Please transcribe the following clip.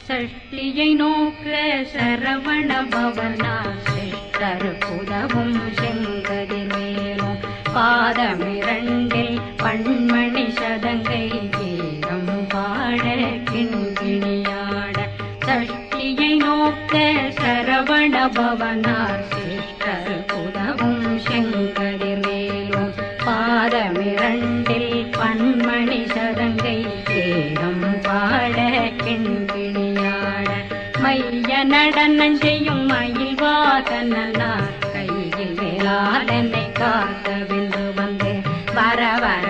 சஷ்டியை நோக்க சரவண பவனா சிஷ்டர் புதவும் செங்கதிர்வேலும் பாதமிரண்டில் பண்மணி சதங்கை கீதம் பாட கிண்கிணியாட சஷ்டியை நோக்க சரவண பவனார் சிஷ்டர் புதவும் செங்கதிர்வேலும் பாதமிரண்டில் பண்மணி சதங்கை கீதம் பாட கிண்கிணியாட மைய நடனம் செய்யும் மயில் வாகனார் கையில் வேளாளனை காக்க வென்று வந்து வர வர